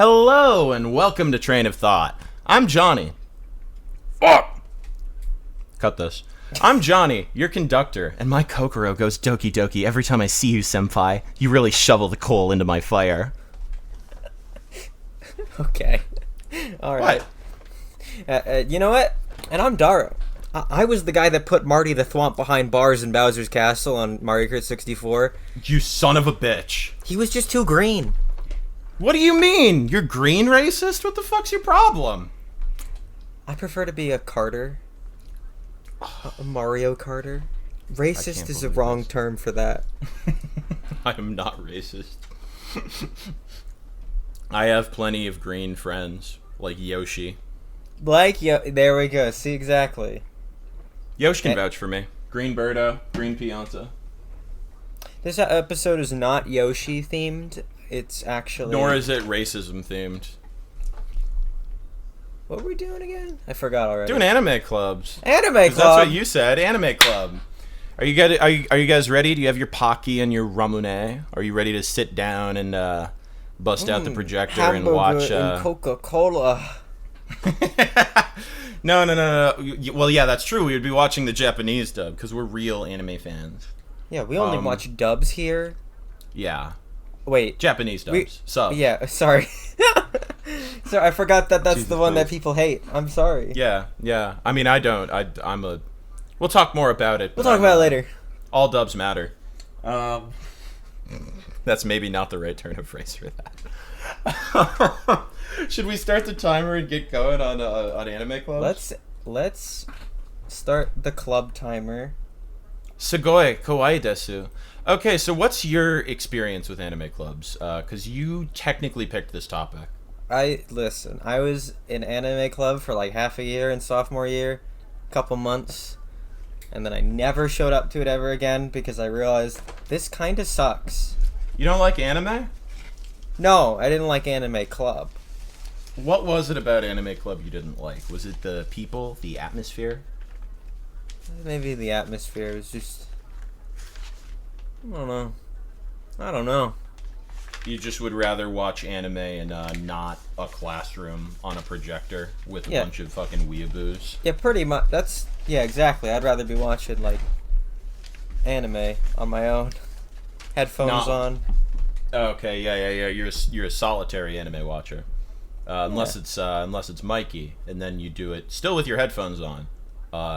Hello and welcome to Train of Thought. I'm Jonii. Fuck! Cut this. I'm Jonii, your conductor, and my Kokoro goes doki doki every time I see you, senpai. You really shovel the coal into my fire. Okay. Alright. You know what? And I'm Daro. I was the guy that put Marty the Thwomp behind bars in Bowser's Castle on Mario Kart 64. You son of a bitch. He was just too green. What do you mean? You're green racist? What the fuck's your problem? I prefer to be a Carter. A Mario Carter. Racist is a wrong term for that. I am not racist. I have plenty of green friends, like Yoshi. There we go. See, exactly. Yoshi can vouch for me. Green Birdo, Green Pianta. This episode is not Yoshi themed. It's actually... Nor is it racism themed. What were we doing again? I forgot already. Doing anime clubs. Anime club? That's what you said, anime club. Are you guys ready? Do you have your Pocky and your Ramune? Are you ready to sit down and bust out the projector and watch... and Coca-Cola. No. Well, yeah, that's true. We would be watching the Japanese dub because we're real anime fans. Yeah, we only watch dubs here. Yeah. Wait. Japanese dubs. Sub. Yeah, sorry. Sorry, I forgot that's Jesus the one Christ. That people hate. I'm sorry. Yeah. I mean, I don't. I'm a... We'll talk more about it. We'll talk about it later. All dubs matter. That's maybe not the right turn of phrase for that. Should we start the timer and get going on anime clubs? Let's start the club timer. Sugoi kawaii desu. Okay, so what's your experience with anime clubs? Because you technically picked this topic. I was in anime club for like half a year in sophomore year, couple months, and then I never showed up to it ever again because I realized this kind of sucks. You don't like anime? No, I didn't like anime club. What was it about anime club you didn't like? Was it the people, the atmosphere? Maybe the atmosphere was just... I don't know. You just would rather watch anime in not a classroom on a projector with a bunch of fucking weeaboos? Yeah, pretty much. Yeah, exactly. I'd rather be watching, like, anime on my own. Headphones on. Okay, yeah. You're a solitary anime watcher. Unless it's Mikey, and then you do it still with your headphones on,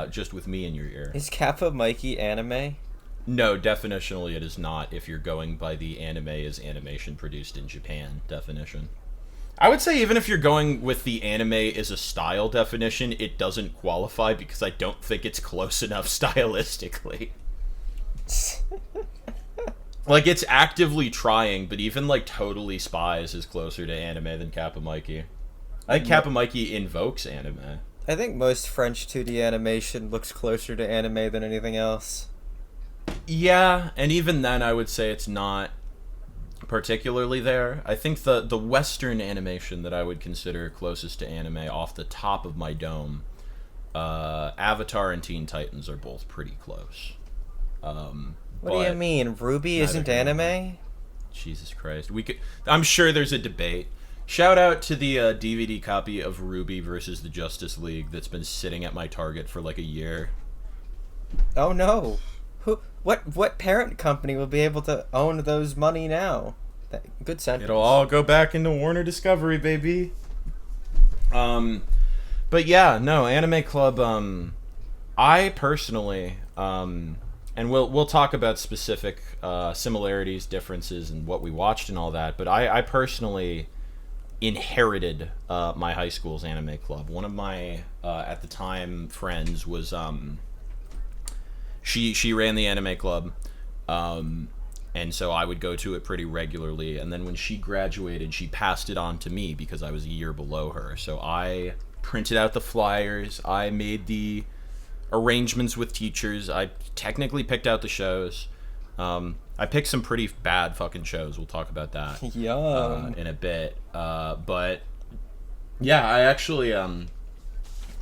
just with me in your ear. Is Kappa Mikey anime? No, definitionally it is not. If you're going by the anime is animation produced in Japan definition, I would say even if you're going with the anime is a style definition, it doesn't qualify because I don't think it's close enough stylistically. Like, it's actively trying, but even, like, Totally Spies is closer to anime than Kappa Mikey. I think Kappa Mikey invokes anime. I think most French 2D animation looks closer to anime than anything else. Yeah, and even then I would say it's not particularly there. I think the Western animation that I would consider closest to anime off the top of my dome, Avatar and Teen Titans are both pretty close. What do you mean? Ruby isn't anime? Jesus Christ. I'm sure there's a debate. Shout out to the DVD copy of Ruby versus the Justice League that's been sitting at my Target for like a year. Oh no. What parent company will be able to own those money now? Good sentence. It'll all go back into Warner Discovery, baby. But yeah, no, Anime Club, I personally, and we'll talk about specific similarities, differences, and what we watched and all that. But I personally inherited my high school's anime club. One of my at the time friends was she ran the anime club, and so I would go to it pretty regularly. And then when she graduated, she passed it on to me because I was a year below her. So I printed out the flyers. I made the arrangements with teachers. I technically picked out the shows. I picked some pretty bad fucking shows. We'll talk about that in a bit. But yeah, I actually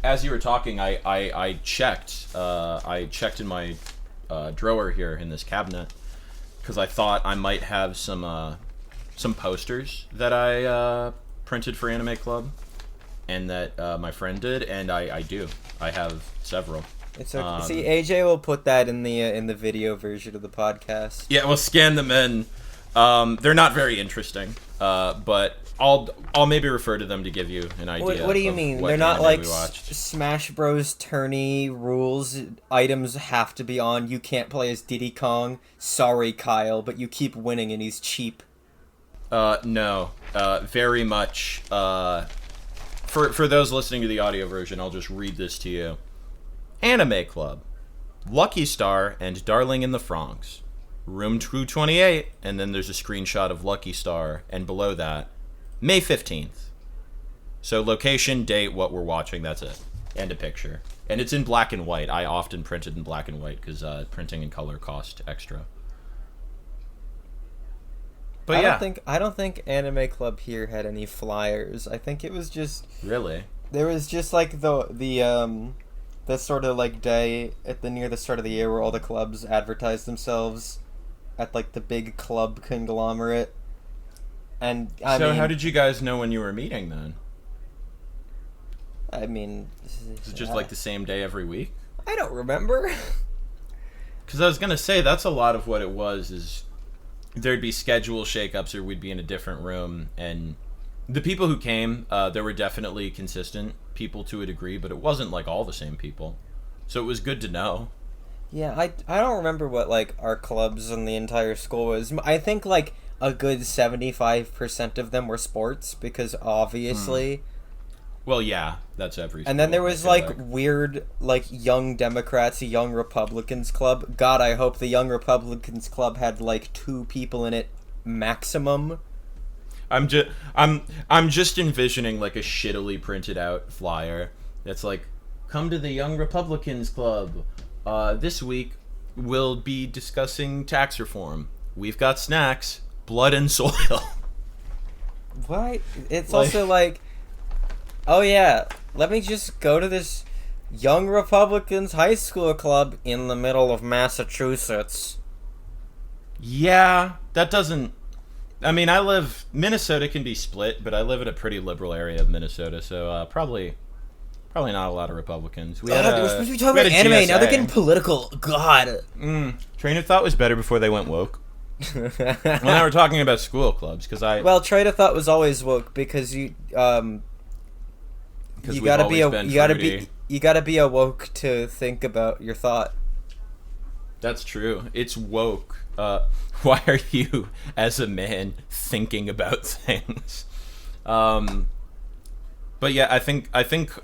as you were talking, I checked in my drawer here in this cabinet because I thought I might have some posters that I printed for Anime Club, and that my friend did, and I do. I have several. It's okay. See, AJ will put that in the video version of the podcast. Yeah, we'll scan them in. They're not very interesting, but I'll maybe refer to them to give you an idea. What do you mean? They're not like Smash Bros. Tourney rules. Items have to be on. You can't play as Diddy Kong. Sorry, Kyle, but you keep winning and he's cheap. No. Very much. For those listening to the audio version, I'll just read this to you. Anime Club, Lucky Star and Darling in the Franxx. Room 228, and then there's a screenshot of Lucky Star, and below that, May 15th. So location, date, what we're watching, that's it. And a picture. And it's in black and white. I often print it in black and white because printing in color cost extra. But I don't think Anime Club here had any flyers. I think it was just really. There was just like the sort of like day near the start of the year where all the clubs advertise themselves at like the big club conglomerate. And how did you guys know when you were meeting then? I mean, is it just like the same day every week? I don't remember. Because I was gonna say that's a lot of what it was. Is there'd be schedule shakeups, or we'd be in a different room, and the people who came, there were definitely consistent people to a degree, but it wasn't like all the same people. So it was good to know. Yeah, I don't remember what like our clubs in the entire school was. I think like a good 75% of them were sports because obviously. Well, yeah, that's every. And then there was like weird like Young Democrats, Young Republicans club. God, I hope the Young Republicans club had like 2 people in it maximum. I'm just envisioning like a shittily printed out flyer that's like, come to the Young Republicans Club. This week we'll be discussing tax reform. We've got snacks, blood and soil. What? It's like, also like, oh yeah, let me just go to this Young Republicans high school club in the middle of Massachusetts. Yeah, that doesn't... I mean, Minnesota can be split, but I live in a pretty liberal area of Minnesota, so probably not a lot of Republicans. We're supposed to be talking about anime, GSA. Now they're getting political. God. Train of thought was better before they went woke. Well, now we're talking about school clubs, because Well, train of thought was always woke, because you gotta be awoke to think about your thought. That's true. It's woke. Why are you, as a man, thinking about things? But yeah, I think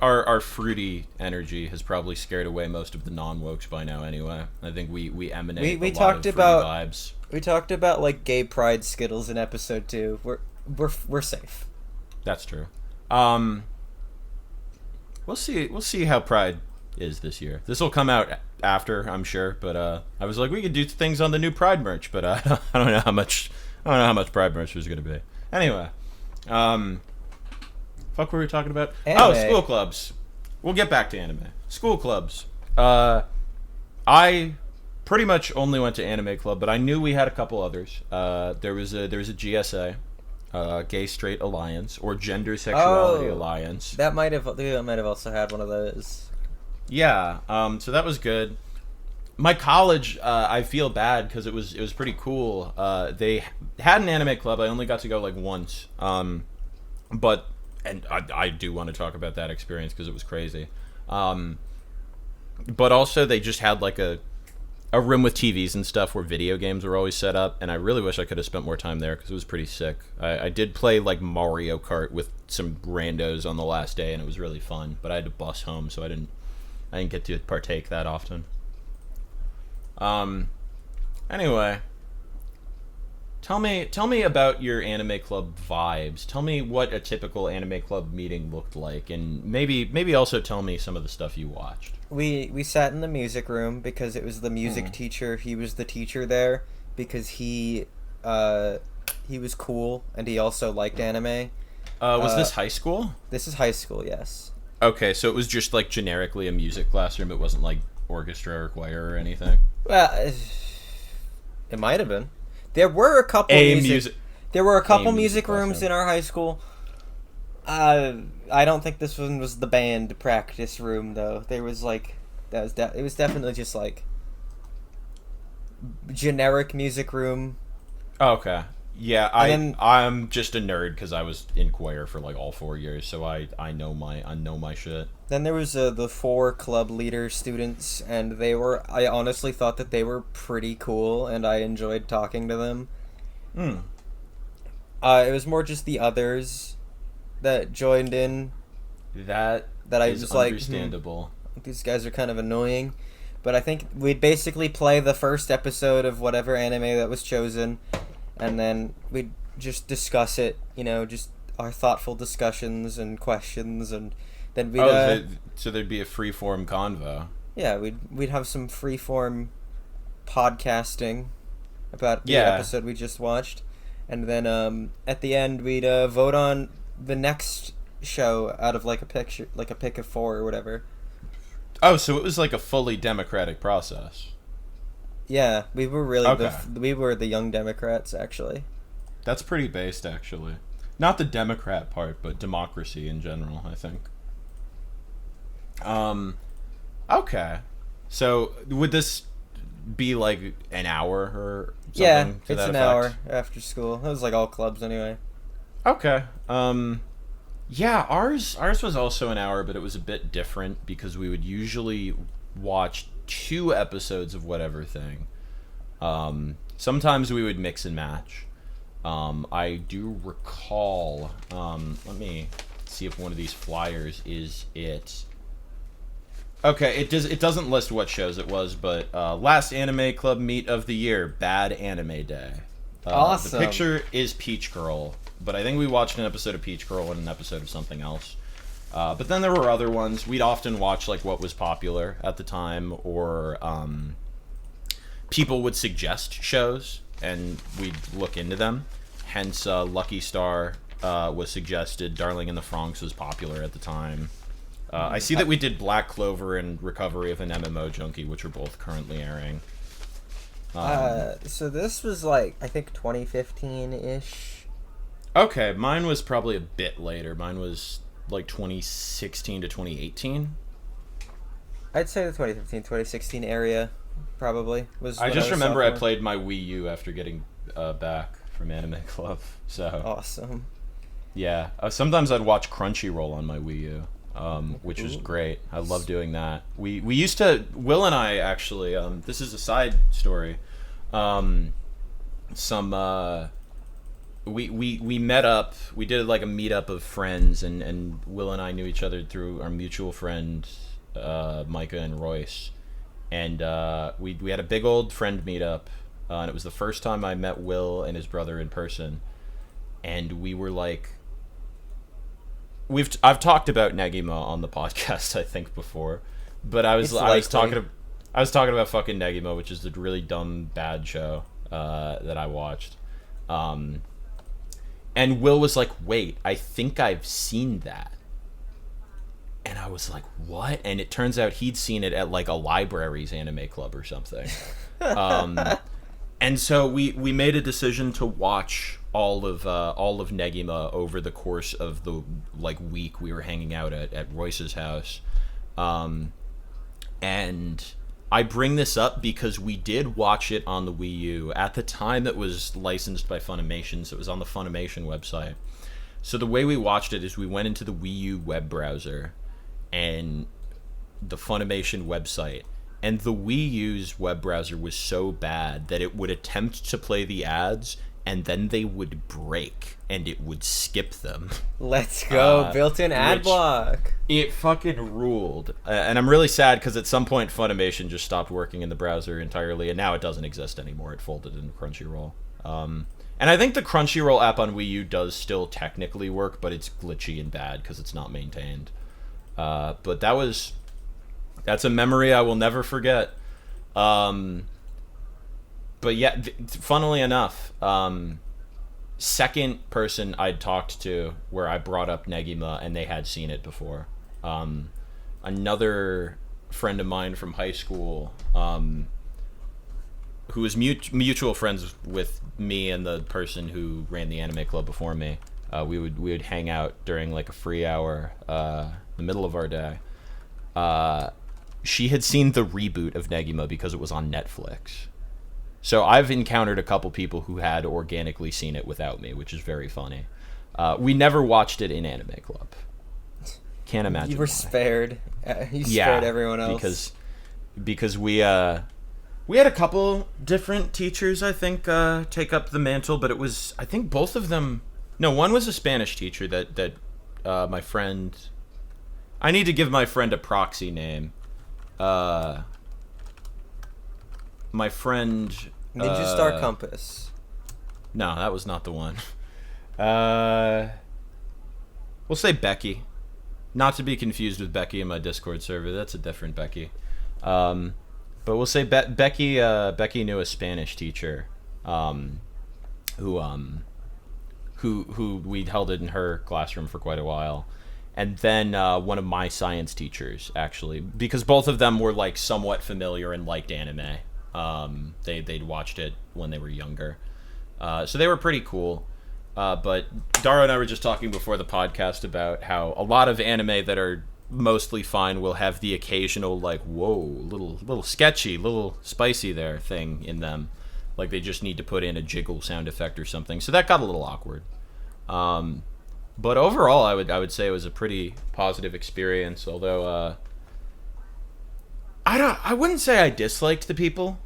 our fruity energy has probably scared away most of the non-wokes by now. Anyway, I think we emanate a lot of fruity vibes. We talked about like gay pride skittles in episode 2. We're safe. That's true. We'll see how Pride is this year. This will come out after, I'm sure, but I was like, we could do things on the new Pride merch, but I don't know how much Pride merch was going to be. Anyway, fuck, what were we talking about? Anime. Oh, school clubs. We'll get back to anime. School clubs. I pretty much only went to Anime Club, but I knew we had a couple others. There was a GSA. Gay Straight Alliance or Gender Sexuality Alliance. That might have also had one of those. Yeah, so that was good. My college, I feel bad because it was pretty cool. They had an anime club. I only got to go like once, but I do want to talk about that experience because it was crazy. But also they just had like a room with TVs and stuff where video games were always set up, and I really wish I could have spent more time there because it was pretty sick. I did play like Mario Kart with some randos on the last day, and it was really fun, but I had to bus home, so I didn't get to partake that often. Anyway, tell me about your anime club vibes. Tell me what a typical anime club meeting looked like, and maybe also tell me some of the stuff you watched. We sat in the music room because it was the music teacher. He was the teacher there because he was cool and he also liked anime. Was this high school? This is high school, yes. Okay, so it was just like generically a music classroom. It wasn't like orchestra or choir or anything. Well, it might have been. There were a couple music rooms in our high school. I don't think this one was the band practice room though. There was like it was definitely just like generic music room. Okay. Yeah, And then I'm just a nerd because I was in choir for like all 4 years, so I know my shit. there was the four club leader students, and I honestly thought that they were pretty cool, and I enjoyed talking to them. Hmm. It was more just the others that joined in That that I is was like, understandable. these guys are kind of annoying. But I think we'd basically play the first episode of whatever anime that was chosen, and then we'd just discuss it, just our thoughtful discussions and questions, and then we'd So there'd be a free form convo. yeah, we'd have some freeform podcasting about the Yeah. episode we just watched, and then at the end we'd vote on the next show out of like a pick of four or whatever. Oh, so it was like a fully democratic process. Yeah, we were really Okay. we were the young Democrats actually. That's pretty based, actually. Not the Democrat part, but democracy in general, I think. Okay. So would this be like an hour or something Yeah, to it's that an effect? hour after school. It was like all clubs anyway. Okay. Yeah, ours was also an hour, but it was a bit different because we would usually watch 2 episodes of whatever thing. Sometimes we would mix and match. I do recall. Let me see if one of these flyers is it. Okay, it doesn't list what shows it was, but last anime club meet of the year, Bad Anime Day. Awesome. The picture is Peach Girl, but I think we watched an episode of Peach Girl and an episode of something else. But then there were other ones. We'd often watch like what was popular at the time, or people would suggest shows, and we'd look into them. Hence, Lucky Star was suggested. Darling in the Franxx was popular at the time. I see that we did Black Clover and Recovery of an MMO Junkie, which are both currently airing. So this was like I think 2015-ish. Okay, mine was probably a bit later. Mine was like 2016 to 2018. I'd say the 2015, 2016 area probably was. I when just was remember I sophomore. played my Wii U after getting back from Anime Club. So Awesome. yeah, sometimes I'd watch Crunchyroll on my Wii U, which was Ooh. great. I love doing that. We used to, Will and I actually. This is a side story. We met up. We did like a meetup of friends, and Will and I knew each other through our mutual friend Micah and Royce, and we had a big old friend meetup, and it was the first time I met Will and his brother in person, and we were like, I've talked about Negima on the podcast I think before, but I was talking about fucking Negima, which is the really dumb bad show that I watched. And Will was like, wait, I think I've seen that. And I was like, what? And it turns out he'd seen it at like a library's anime club or something. And so we made a decision to watch all of Negima over the course of the like week we were hanging out at Royce's house. And I bring this up because we did watch it on the Wii U. At the time, it was licensed by Funimation, so it was on the Funimation website. So the way we watched it is we went into the Wii U web browser and the Funimation website, and the Wii U's web browser was so bad that it would attempt to play the ads, and then they would break, and it would skip them. Let's go. Built-in ad which- block. It fucking ruled. And I'm really sad because at some point Funimation just stopped working in the browser entirely, and now it doesn't exist anymore. It folded into Crunchyroll. And I think the Crunchyroll app on Wii U does still technically work, but it's glitchy and bad because it's not maintained. But that's a memory I will never forget. But yeah, funnily enough, second person I'd talked to where I brought up Negima and they had seen it before. Another friend of mine from high school, who was mutual friends with me and the person who ran the anime club before me, We would hang out during like a free hour, the middle of our day. She had seen the reboot of Negima because it was on Netflix. So I've encountered a couple people who had organically seen it without me, which is very funny. We never watched it in Anime Club. Can't imagine. You were why. spared. You spared everyone else. Because we had a couple different teachers, I think, take up the mantle, but it was, I think both of them. No, one was a Spanish teacher that my friend. I need to give my friend a proxy name. My friend. Ninja Star Compass. No, that was not the one. We'll say Becky. Not to be confused with Becky in my Discord server. That's a different Becky. But we'll say Becky. Becky knew a Spanish teacher, who we'd held it in her classroom for quite a while, and then one of my science teachers, actually, because both of them were like somewhat familiar and liked anime. They'd watched it when they were younger, so they were pretty cool. But Daro and I were just talking before the podcast about how a lot of anime that are mostly fine will have the occasional like, whoa, little sketchy, little spicy there thing in them. Like they just need to put in a jiggle sound effect or something. So that got a little awkward. But overall, I would say it was a pretty positive experience. Although I wouldn't say I disliked the people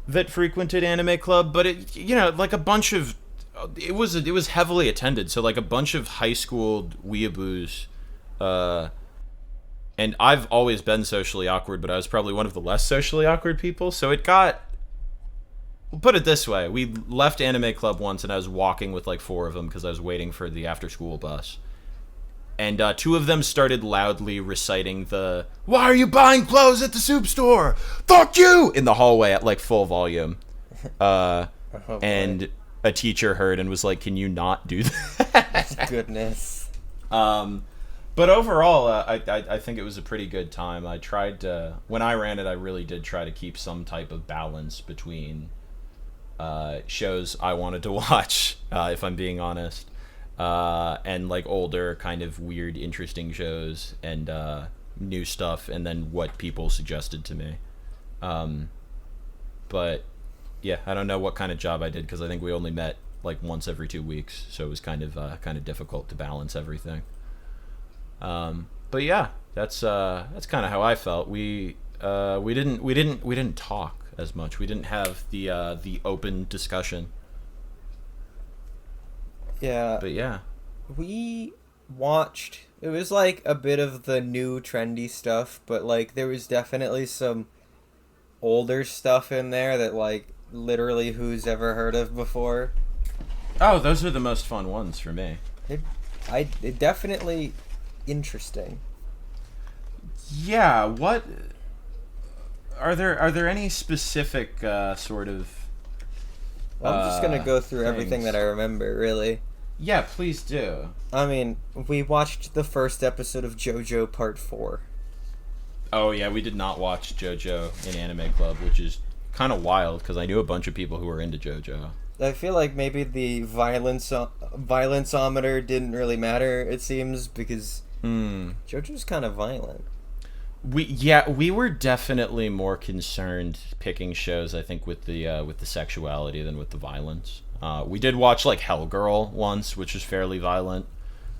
that frequented Anime Club, but it, like a bunch of. It was heavily attended, so like a bunch of high school weeaboos, and I've always been socially awkward, but I was probably one of the less socially awkward people. So it got. We'll put it this way: we left Anime Club once, and I was walking with like 4 of them because I was waiting for the after-school bus, and 2 of them started loudly reciting the "Why are you buying clothes at the soup store? Fuck you!" in the hallway at like full volume, and. A teacher heard and was like, "Can you not do that?" Goodness. But overall, I think it was a pretty good time. I tried to, when I ran it, I really did try to keep some type of balance between shows I wanted to watch, if I'm being honest, and like older, kind of weird, interesting shows and new stuff, and then what people suggested to me. But yeah, I don't know what kind of job I did because I think we only met like once every 2 weeks, so it was kind of difficult to balance everything. But yeah, that's kind of how I felt. We didn't talk as much. We didn't have the open discussion. Yeah. But yeah, we watched. It was like a bit of the new trendy stuff, but like there was definitely some older stuff in there that like. Literally who's ever heard of before. Oh, those are the most fun ones for me. It definitely interesting. Yeah, what are there any specific sort of Well, I'm just gonna go through things. everything that I remember, really. Yeah, please do. I mean, we watched the first episode of JoJo Part 4. Oh yeah, we did not watch JoJo in Anime Club, which is kind of wild because I knew a bunch of people who were into JoJo. I feel like maybe the violenceometer didn't really matter, it seems, because JoJo's kind of violent. We were definitely more concerned picking shows, I think, with the sexuality than with the violence. We did watch like Hellgirl once, which was fairly violent.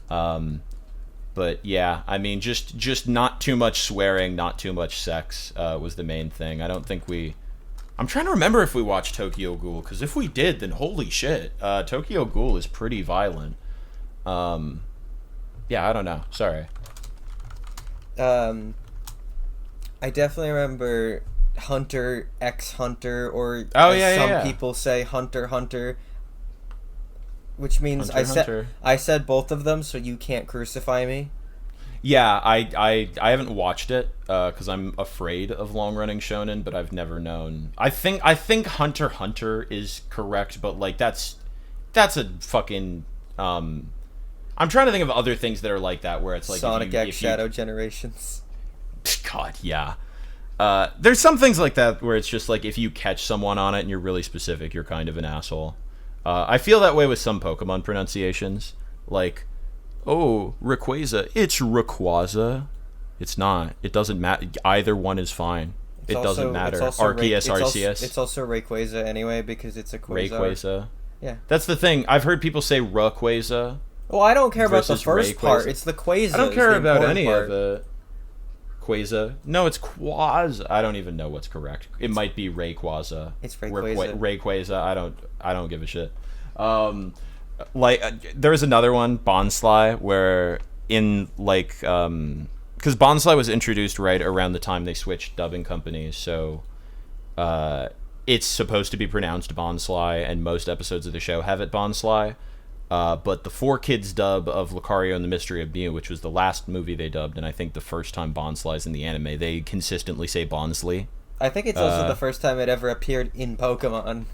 But yeah, I mean, just not too much swearing, not too much sex was the main thing. I don't think I'm trying to remember if we watched Tokyo Ghoul, because if we did, then holy shit, Tokyo Ghoul is pretty violent. Yeah, I don't know. Sorry. I definitely remember Hunter x Hunter, or some people say Hunter Hunter, which means Hunter. I said both of them, so you can't crucify me. Yeah, I haven't watched it because I'm afraid of long-running shonen, but I've never known. I think Hunter x Hunter is correct, but like that's a fucking. I'm trying to think of other things that are like that, where it's like Sonic X Shadow Generations. God, yeah. There's some things like that where it's just like if you catch someone on it and you're really specific, you're kind of an asshole. I feel that way with some Pokemon pronunciations. Like, oh, Rayquaza, it's Rayquaza. It's not. It doesn't matter. Either one is fine. It doesn't matter. Arceus, Arceus. It's also Rayquaza anyway because it's a Quasar. Rayquaza. Yeah. That's the thing. I've heard people say Rayquaza. Well, I don't care about the versus first Rayquaza. part. It's the Quasar. I don't care about any part. of it. Quaza. No, it's Quaza. I don't even know what's correct. It might be Rayquaza. It's Rayquaza. Rayquaza. I don't give a shit. There was another one, Bonsly, where in like because Bonsly was introduced right around the time they switched dubbing companies, so it's supposed to be pronounced Bonsly, and most episodes of the show have it Bonsly. But the 4Kids dub of Lucario and the Mystery of Mew, which was the last movie they dubbed, and I think the first time Bonsly's in the anime, they consistently say Bonsly. I think it's also the first time it ever appeared in Pokemon.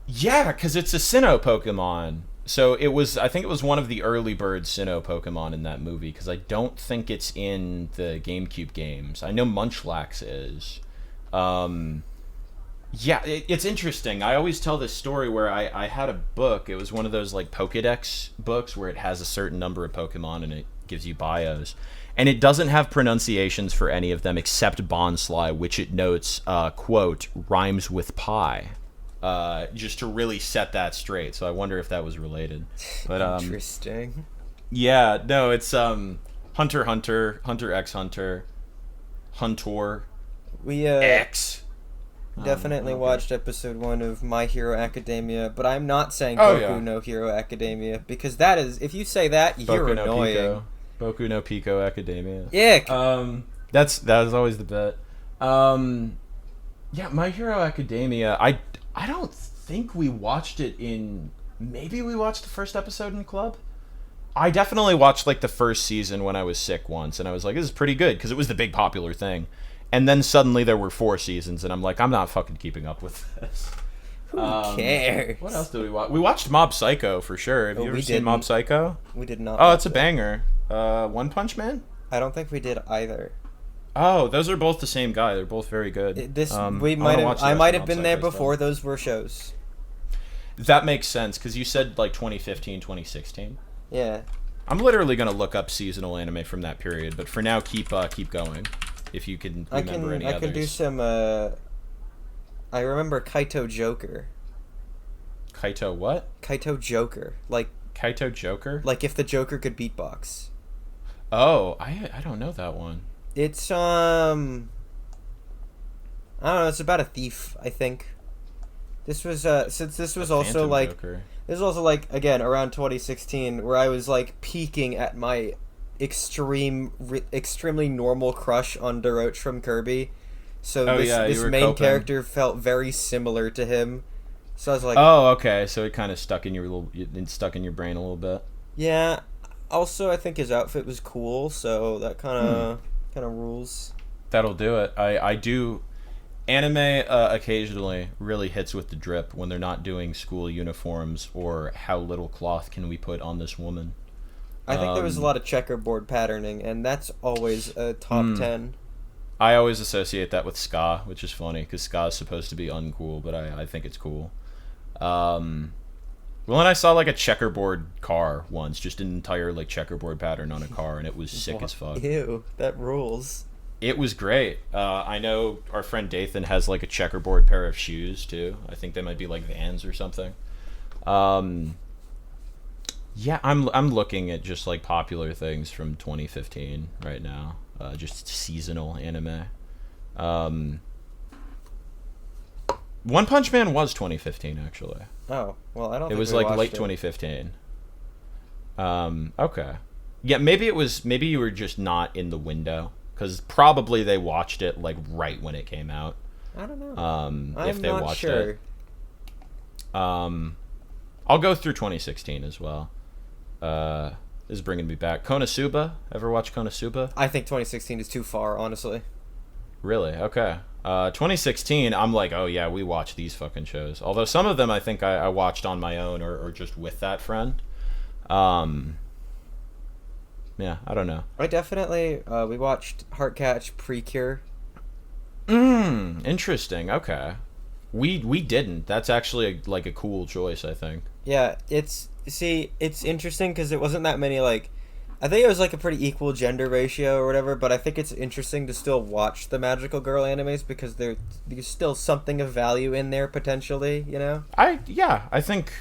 Yeah, because it's a Sinnoh Pokemon. So I think it was one of the early bird Sinnoh Pokemon in that movie, because I don't think it's in the GameCube games. I know Munchlax is. Yeah, it's interesting. I always tell this story where I had a book. It was one of those like Pokédex books where it has a certain number of Pokemon and it gives you bios. And it doesn't have pronunciations for any of them except Bonsly, which it notes, quote, rhymes with pie. Just to really set that straight. So I wonder if that was related. But interesting. Yeah, no, it's Hunter Hunter, Hunter x Hunter, Huntor We X. definitely watched episode 1 of My Hero Academia, but I'm not saying no Hero Academia because that is, if you say that, you're annoying. Boku no Pico Academia. Yeah. That was always the bet. Yeah, My Hero Academia. I don't think we watched it in. Maybe we watched the first episode in club. I definitely watched like the first season when I was sick once, and I was like, "This is pretty good" because it was the big popular thing. And then suddenly there were 4 seasons, and I'm like, I'm not fucking keeping up with this. Who cares? What else did we watch? We watched Mob Psycho for sure. Have you ever seen Mob Psycho? We did not. Oh, it's a banger. One Punch Man? I don't think we did either. Oh, those are both the same guy. They're both very good. I might have been there before those were shows. That makes sense because you said like 2015, 2016. Yeah. I'm literally gonna look up seasonal anime from that period, but for now, keep going. If you can remember any others. I can do some. I remember Kaito Joker. Kaito what? Kaito Joker, like Kaito Joker. Like if the Joker could beatbox. Oh, I don't know that one. It's I don't know. It's about a thief, I think. This was since this was also like Joker. This was also like again around 2016 where I was like peaking at my extremely normal crush on Daroach from Kirby. So this main character felt very similar to him. So I was like, oh, okay. So it kind of stuck in your brain a little bit. Yeah. Also, I think his outfit was cool, so that kind of rules. That'll do it. I do. Anime occasionally really hits with the drip when they're not doing school uniforms or how little cloth can we put on this woman. I think there was a lot of checkerboard patterning, and that's always a top 10. I always associate that with ska, which is funny because ska is supposed to be uncool, but I think it's cool. Well, and I saw like a checkerboard car once, just an entire like checkerboard pattern on a car, and it was sick as fuck. Ew, that rules. It was great. I know our friend Dathan has like a checkerboard pair of shoes too. I think they might be like Vans or something. Yeah, I'm looking at just like popular things from 2015 right now. Just seasonal anime. One Punch Man was 2015 actually. Oh, well, I don't think it was like late 2015. Okay. Yeah, maybe you were just not in the window cuz probably they watched it like right when it came out. I don't know. If they watched it. I'll go through 2016 as well. This is bringing me back. Konosuba? Ever watch Konosuba? I think 2016 is too far, honestly. Really? Okay. 2016, I'm like, oh yeah, we watch these fucking shows. Although some of them I think I watched on my own or just with that friend. Yeah, I don't know. I definitely, we watched Heartcatch Precure. Interesting. Okay. We didn't. That's actually like a cool choice, I think. Yeah, it's interesting because it wasn't that many like. I think it was like a pretty equal gender ratio or whatever, but I think it's interesting to still watch the magical girl animes because there's still something of value in there potentially, you know? I think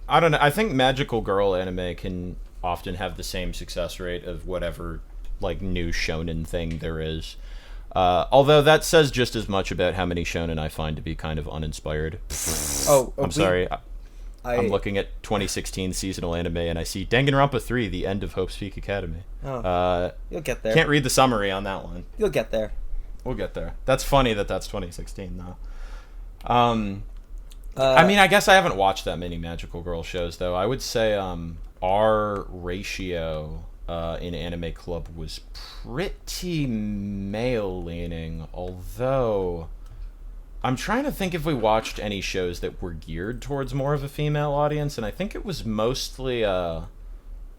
I don't know. I think magical girl anime can often have the same success rate of whatever like new shonen thing there is. Although that says just as much about how many shonen I find to be kind of uninspired. I'm sorry. I'm looking at 2016 seasonal anime and I see Danganronpa 3: The End of Hope's Peak Academy. You'll get there. Can't read the summary on that one. You'll get there. We'll get there. That's funny that's 2016 though. I mean, I guess I haven't watched that many magical girl shows though. I would say our ratio in Anime Club was pretty male leaning, although I'm trying to think if we watched any shows that were geared towards more of a female audience, and I think it was mostly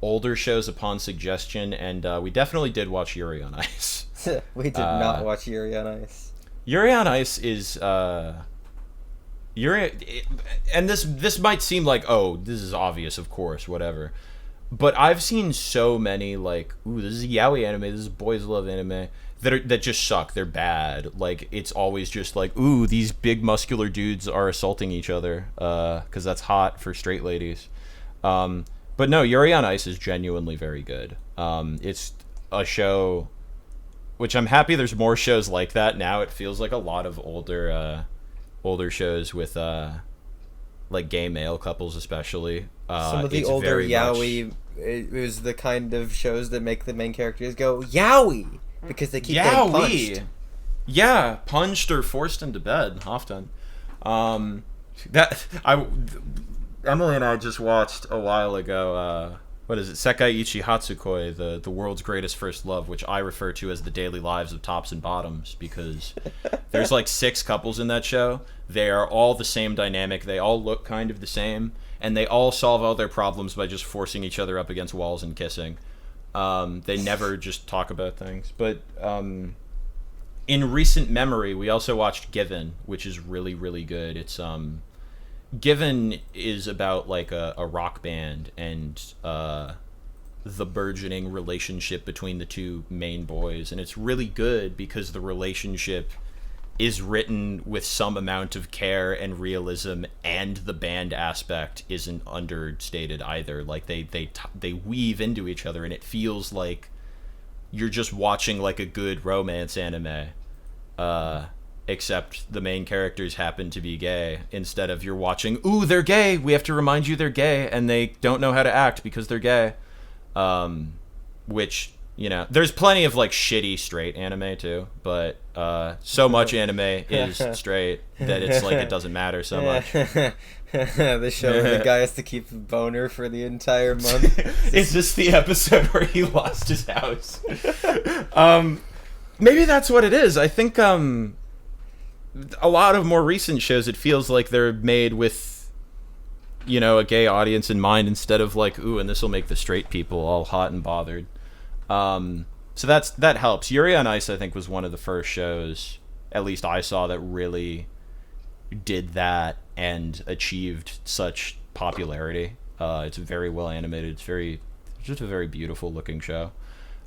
older shows upon suggestion, and we definitely did watch Yuri on Ice. We did not watch Yuri on Ice. Yuri on Ice is and this might seem like, oh, this is obvious, of course, whatever. But I've seen so many like, ooh, this is a yaoi anime, this is boys love anime that just suck. They're bad. Like it's always just like, ooh, these big muscular dudes are assaulting each other because that's hot for straight ladies. But no, Yuri on Ice is genuinely very good. It's a show which I'm happy there's more shows like that now. It feels like a lot of older shows with like gay male couples especially. Some of the older yaoi, it was the kind of shows that make the main characters go yaoi because they keep getting punched. Yeah, punched or forced into bed often. Emily and I just watched a while ago. What is it? Sekaiichi Hatsukoi, the world's greatest first love, which I refer to as the daily lives of tops and bottoms because there's like 6 couples in that show. They are all the same dynamic. They all look kind of the same, and they all solve all their problems by just forcing each other up against walls and kissing. They never just talk about things. But in recent memory, we also watched Given, which is really, really good. It's Given is about like a rock band and the burgeoning relationship between the two main boys, and it's really good because the relationship is written with some amount of care and realism, and the band aspect isn't understated either. Like they weave into each other, and it feels like you're just watching like a good romance anime. Except the main characters happen to be gay, instead of you're watching, ooh, they're gay, we have to remind you they're gay, and they don't know how to act because they're gay. Which, you know, there's plenty of like shitty straight anime too, but so much anime is straight that it's like it doesn't matter so much. The show where the guy has to keep a boner for the entire month. Is this the episode where he lost his house? Maybe that's what it is. I think a lot of more recent shows, it feels like they're made with, you know, a gay audience in mind, instead of like, ooh, and this will make the straight people all hot and bothered. So that helps. Yuri on Ice, I think, was one of the first shows, at least I saw, that really did that and achieved such popularity. It's very well animated. It's just a very beautiful looking show.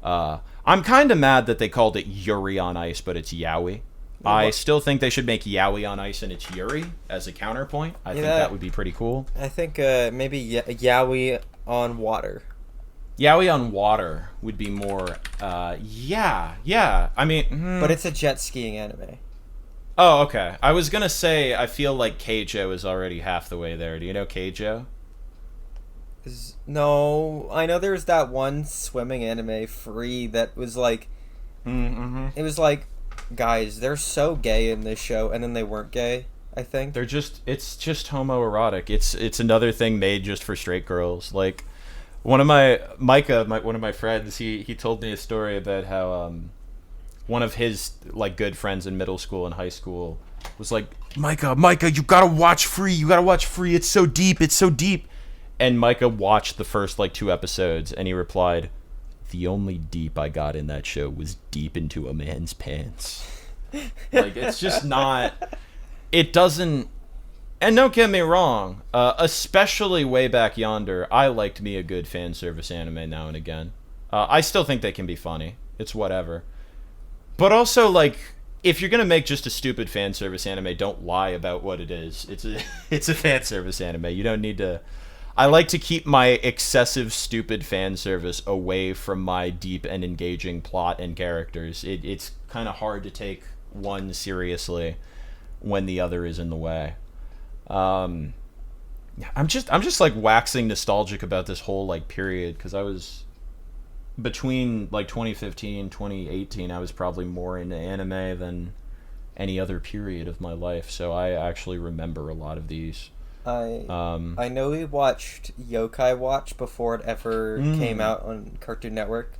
I'm kind of mad that they called it Yuri on Ice, but it's yaoi. I still think they should make yaoi on ice and it's Yuri as a counterpoint. I think that would be pretty cool. I think maybe yaoi on water. Yaoi on water would be more, yeah. I mean... But it's a jet skiing anime. Oh, okay. I was gonna say, I feel like Keijo is already half the way there. Do you know Keijo? No, I know there's that one swimming anime, Free, that was like... It was like, guys, they're so gay in this show, and then they weren't gay, I think. It's just homoerotic. It's another thing made just for straight girls. Like, one of my friends, he told me a story about how one of his like good friends in middle school and high school was like, Micah, you gotta watch Free, it's so deep. And Micah watched the first like 2 episodes, and he replied, the only deep I got in that show was deep into a man's pants. Like, it's just not, it doesn't, And don't get me wrong, especially way back yonder, I liked me a good fan service anime now and again. I still think they can be funny. It's whatever. But also, like, if you're gonna make just a stupid fan service anime, don't lie about what it is. It's a it's a fan service anime. You don't need to. I like to keep my excessive stupid fan service away from my deep and engaging plot and characters. It's kind of hard to take one seriously when the other is in the way. I'm just like waxing nostalgic about this whole like period because I was between like 2015 2018 I was probably more into anime than any other period of my life, so I actually remember a lot of these. I know we watched Yokai Watch before it ever came out on Cartoon Network.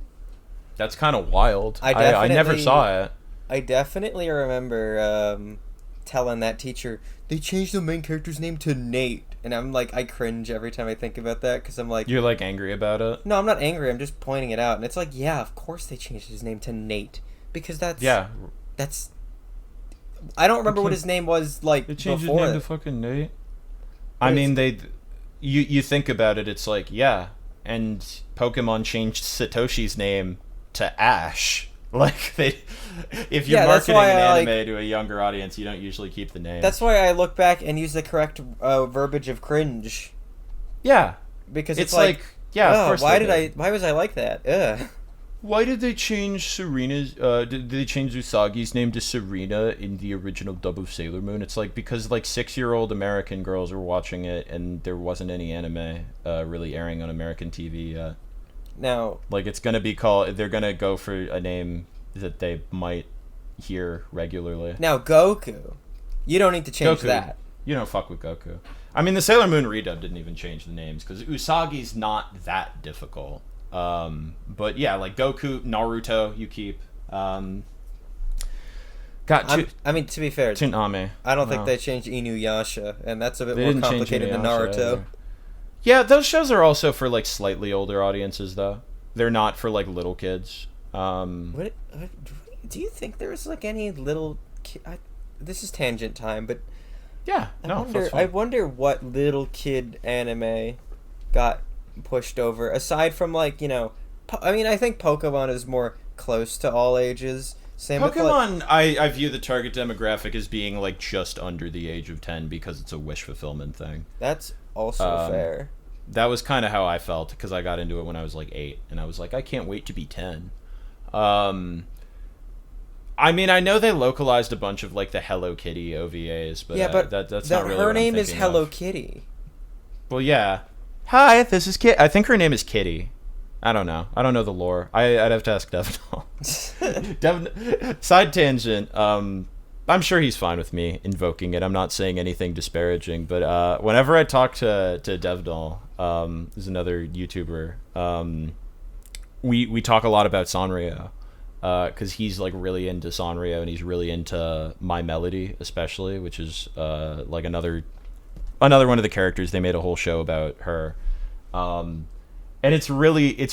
That's kind of wild. I never saw it. I definitely remember telling that teacher, they changed the main character's name to Nate. And I'm like, I cringe every time I think about that because I'm like... You're like angry about it? No, I'm not angry. I'm just pointing it out. And it's like, yeah, of course they changed his name to Nate. Because that's... Yeah. That's... I don't remember what his name was like they changed before his name to fucking Nate? I mean, they... You think about it, it's like, yeah. And Pokemon changed Satoshi's name to Ash. Like, they... If you're marketing an anime to a younger audience, you don't usually keep the name. That's why I look back and use the correct verbiage of cringe. Yeah. Because it's like yeah, of course why was I like that? Ugh. Why did they change Serena's... did they change Usagi's name to Serena in the original dub of Sailor Moon? It's like, because like 6-year-old American girls were watching it and there wasn't any anime really airing on American TV yet. Now... Like, it's gonna be called... They're gonna go for a name that they might hear regularly. Now, Goku. You don't need to change Goku. that. You don't fuck with Goku. I mean, the Sailor Moon redub didn't even change the names, because Usagi's not that difficult. But yeah, like Goku, Naruto, you keep. I mean, to be fair, Tsunami. I don't think they changed Inuyasha, and that's a bit They more complicated than Naruto. Either. Yeah, those shows are also for like slightly older audiences, though. They're not for like little kids. What do you think there's like any little this is tangent time, but yeah, I wonder what little kid anime got pushed over aside from like, you know, I mean, I think Pokemon is more close to all ages. Same Pokemon, with, like, I view the target demographic as being like just under the age of 10 because it's a wish fulfillment thing. That's also fair. That was kind of how I felt because I got into it when I was like 8 and I was like, I can't wait to be 10. I mean, I know they localized a bunch of like the Hello Kitty OVAs, but yeah, but that's not really her what name I'm is thinking Hello of. Kitty. Well, yeah. Hi, this is Kitty. I think her name is Kitty. I don't know. I don't know the lore. I'd have to ask Devnal. Side tangent. I'm sure he's fine with me invoking it. I'm not saying anything disparaging, but whenever I talk to Devnal, who's another YouTuber, we talk a lot about Sanrio. Because he's like really into Sanrio and he's really into My Melody especially, which is like another one of the characters. They made a whole show about her, and it's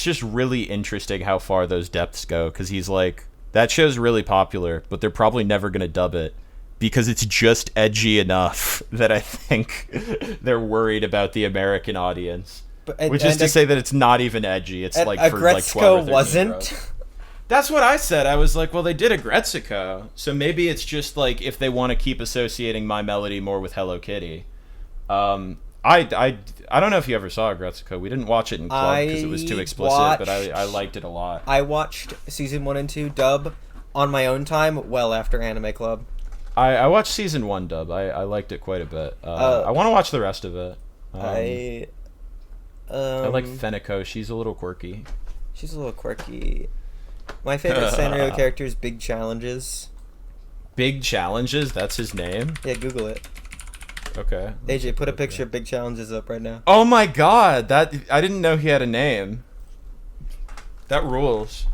just really interesting how far those depths go, because he's like, that show's really popular but they're probably never gonna dub it because it's just edgy enough that I think they're worried about the American audience, which is to say that it's not even edgy. It's like for like 12 or 13 wasn't. That's what I said. I was like, well, they did a Gretsuko, so maybe it's just like if they want to keep associating My Melody more with Hello Kitty. I don't know if you ever saw a Gretsuko. We didn't watch it in club because it was too explicit, but I liked it a lot. I watched season 1 and 2 dub on my own time, well after Anime Club. I watched season 1 dub. I liked it quite a bit. I want to watch the rest of it. I like Feniko. She's a little quirky. She's a little quirky. My favorite Sanrio character is Big Challenges. Big Challenges? That's his name? Yeah, Google it. Okay. AJ, put a picture of Big Challenges up right now. Oh my god! I didn't know he had a name. That rules.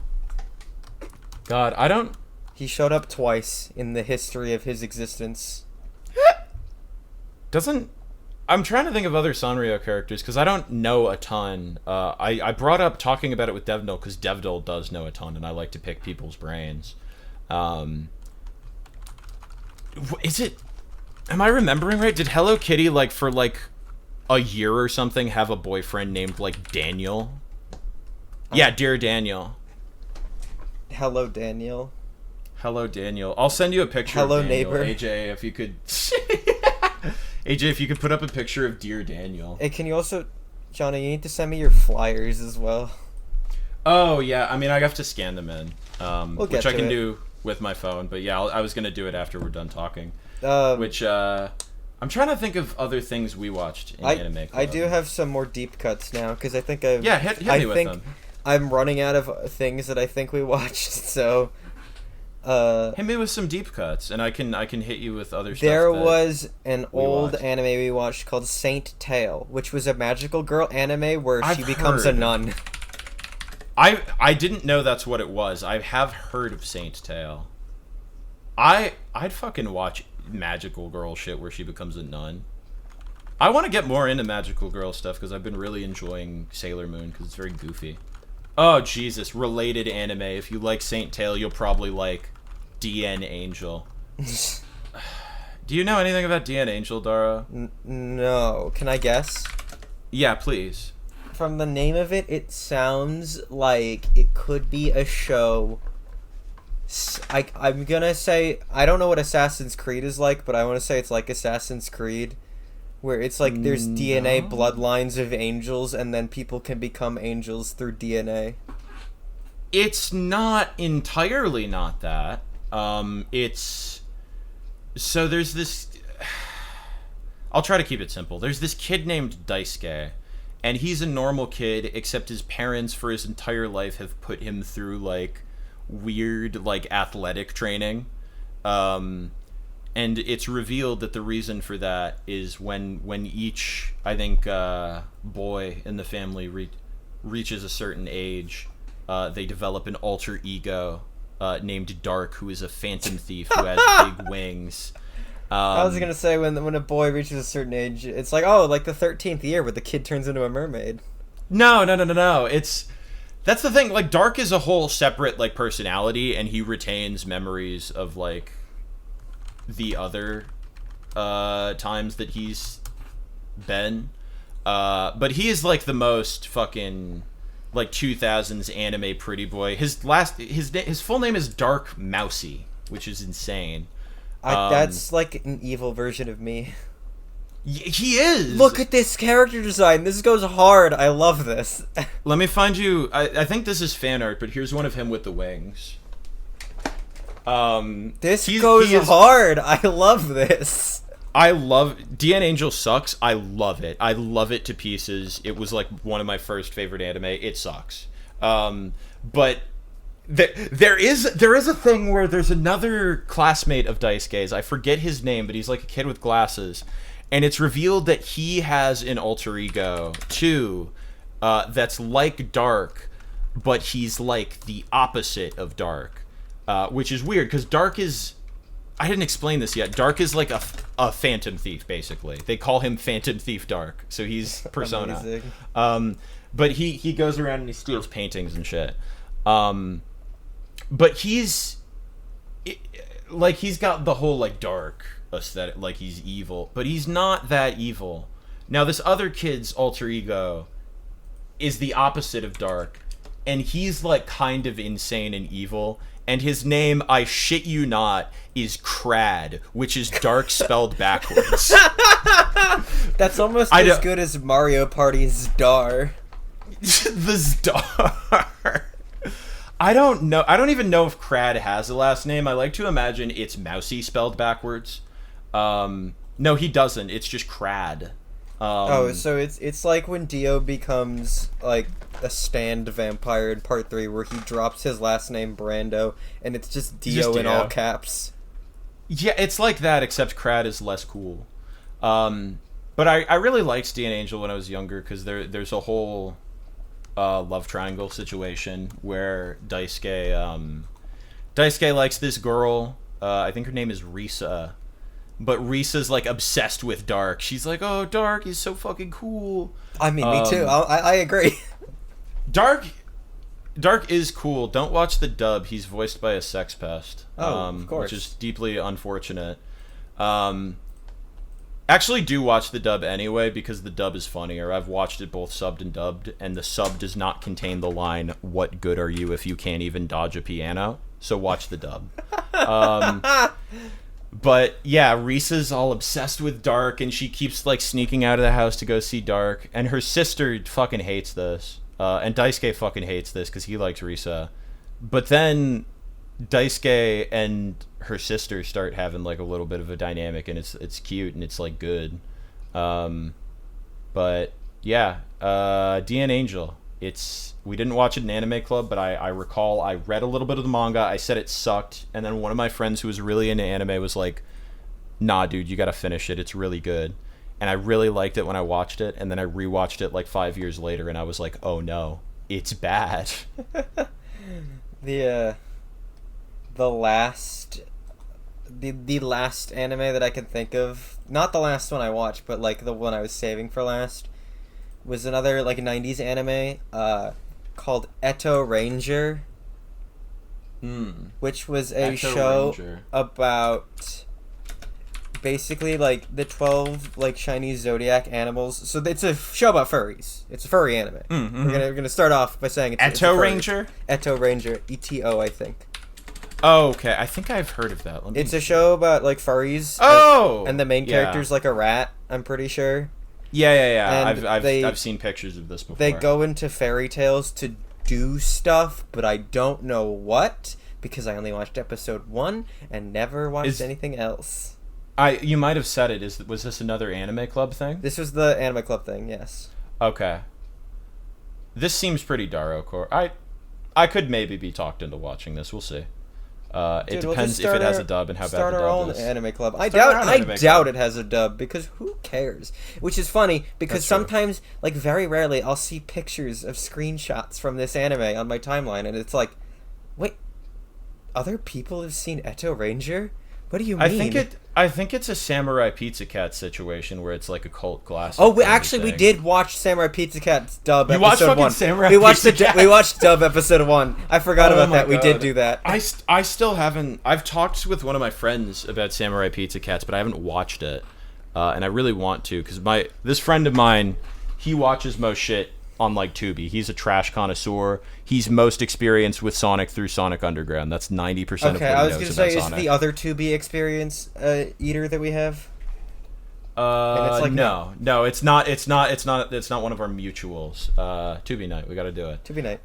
God, I don't... He showed up twice in the history of his existence. I'm trying to think of other Sanrio characters because I don't know a ton. I brought up talking about it with Devnal because Devnal does know a ton, and I like to pick people's brains. Is it? Am I remembering right? Did Hello Kitty, like, for, like, a year or something, have a boyfriend named, like, Daniel? Yeah, Dear Daniel. Hello, Daniel. Hello, Daniel. I'll send you a picture Hello, of Daniel. neighbor. AJ, if you could... AJ, if you could put up a picture of Dear Daniel. Hey, can you also... Johnny, you need to send me your flyers as well. Oh, yeah. I mean, I have to scan them in. Which I can do with my phone. But yeah, I was going to do it after we're done talking. Which, I'm trying to think of other things we watched in Anime Club. I do have some more deep cuts now, because I think I've... Yeah, hit me with them. I'm running out of things that I think we watched, so... hit me with some deep cuts, and I can hit you with other stuff. There was an old anime we watched called Saint Tail, which was a magical girl anime where she becomes a nun. I didn't know that's what it was. I have heard of Saint Tail. I'd fucking watch magical girl shit where she becomes a nun. I want to get more into magical girl stuff because I've been really enjoying Sailor Moon because it's very goofy. Oh, Jesus. Related anime. If you like Saint Tail, you'll probably like DN Angel. Do you know anything about DN Angel, Daro? No. Can I guess? Yeah, please. From the name of it, it sounds like it could be a show. I'm gonna say, I don't know what Assassin's Creed is like, but I want to say it's like Assassin's Creed. Where it's like there's DNA bloodlines of angels, and then people can become angels through DNA. It's not entirely not that. It's... So there's this... I'll try to keep it simple. There's this kid named Daisuke, and he's a normal kid, except his parents for his entire life have put him through, like, weird, like, athletic training. And it's revealed that the reason for that is when each, I think, boy in the family reaches a certain age, they develop an alter ego named Dark, who is a phantom thief who has big wings. I was gonna say when a boy reaches a certain age, it's like, oh, like the 13th year where the kid turns into a mermaid. No. That's the thing. Like, Dark is a whole separate, like, personality, and he retains memories of, like, the other times that he's been. But he is, like, the most fucking, like, 2000s anime pretty boy. His full name is Dark Mousy, which is insane. That's like an evil version of me. He is. Look at this character design. This goes hard. I love this. Let me find you. I think this is fan art, but here's one of him with the wings. This goes hard. I love this. I love DN Angel sucks. I love it. I love it to pieces. It was like one of my first favorite anime. It sucks. But there is a thing where there's another classmate of Daisuke's. I forget his name, but he's like a kid with glasses, and it's revealed that he has an alter ego too, that's like Dark, but he's like the opposite of Dark, which is weird because Dark is. I didn't explain this yet. Dark is like a phantom thief, basically. They call him Phantom Thief Dark, so he's Persona. But he goes around and he steals paintings and shit. But he's got the whole like dark aesthetic, like he's evil, but he's not that evil. Now this other kid's alter ego is the opposite of Dark, and he's like kind of insane and evil, and his name, I shit you not, is Crad, which is Dark spelled backwards. That's almost as good as Mario Party's Zdar. The Zdar. I don't know. I don't even know if Crad has a last name. I like to imagine it's Mousy spelled backwards. No, he doesn't. It's just Crad. So it's like when Dio becomes like a stand vampire in part 3, where he drops his last name Brando, and it's just Dio in all caps. Yeah, it's like that, except Crad is less cool. But I really liked DN Angel when I was younger because there's a whole love triangle situation where Daisuke likes this girl. I think her name is Risa. But Risa's like obsessed with Dark. She's like, oh, Dark is so fucking cool. I mean, me too. I agree. Dark is cool. Don't watch the dub. He's voiced by a sex pest. Of course. Which is deeply unfortunate. Actually, do watch the dub anyway because the dub is funnier. I've watched it both subbed and dubbed, and the sub does not contain the line "What good are you if you can't even dodge a piano?" So watch the dub. But yeah, Risa's all obsessed with Dark, and she keeps like sneaking out of the house to go see Dark. And her sister fucking hates this, and Daisuke fucking hates this because he likes Risa. But then Daisuke and her sister start having like a little bit of a dynamic, and it's cute and it's like good. But yeah, DN Angel. We didn't watch it in Anime Club, but I recall I read a little bit of the manga. I said it sucked, and then one of my friends who was really into anime was like, "Nah, dude, you gotta finish it. It's really good." And I really liked it when I watched it, and then I rewatched it like 5 years later, and I was like, "Oh no, it's bad." The last anime that I can think of, not the last one I watched, but like the one I was saving for last, was another like 90s anime called Eto Ranger, which was a show about basically like the 12 like Chinese zodiac animals. So it's a show about furries. It's a furry anime. We're gonna start off by saying it's Eto Ranger. Eto Ranger, ETO, I think. Oh, okay. I think I've heard of that. It's a show about like furries. And the main character's like a rat, I'm pretty sure. Yeah. And I've seen pictures of this before. They go into fairy tales to do stuff, but I don't know what because I only watched episode 1 and never watched anything else. You might have said it. Was this another Anime Club thing? This was the Anime Club thing, yes. Okay. This seems pretty Daro core. I could maybe be talked into watching this. We'll see. It depends if it has a dub and how bad the dub is. Start our own Anime Club. I doubt it has a dub because who cares? Which is funny because sometimes, like very rarely, I'll see pictures of screenshots from this anime on my timeline, and it's like, wait, other people have seen Eto Ranger? What do you mean? I think it's a Samurai Pizza Cat situation where it's like a cult classic. Oh, we did watch Samurai Pizza Cat's dub episode 1. You watched fucking Samurai Pizza Cat? We watched dub episode 1. I forgot about that. God. We did do that. I still haven't. I've talked with one of my friends about Samurai Pizza Cats, but I haven't watched it, and I really want to because this friend of mine, he watches most shit on like Tubi. He's a trash connoisseur. He's most experienced with Sonic through Sonic Underground. That's 90% of what he knows about Sonic. Okay, I was going to say, is the other Tubi experience eater that we have? Like, no, it's not. It's not one of our mutuals. Tubi night, we got to do it. Tubi night.